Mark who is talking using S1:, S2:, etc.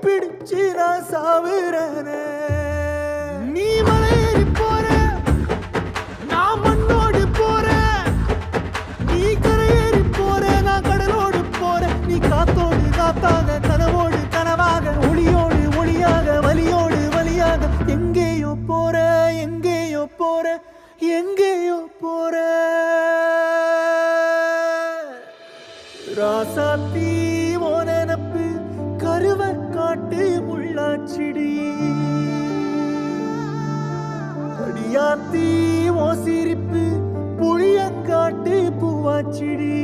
S1: பிடிச்சு நான் சாவுறேனே. நீ மலையேறி போற, நான் மண்ணோடு போறேன். நீ கரையேறி போற, நான் கடலோடு போறேன். நீ காத்தோடு காத்தாக, கனவோடு கனவாக, ஒளியோடு ஒளியாக, வலியோடு வலியாக, எங்கேயோ போற, எங்கேயோ போற, எங்கேயோ போற. ராசாத்தி ஓ நினப்பு கருவ காட்டு முள்ளாச்சிடி. அடியாத்தி ஓ சிரிப்பு புளியங்காட்டு பூவாச்சிடி.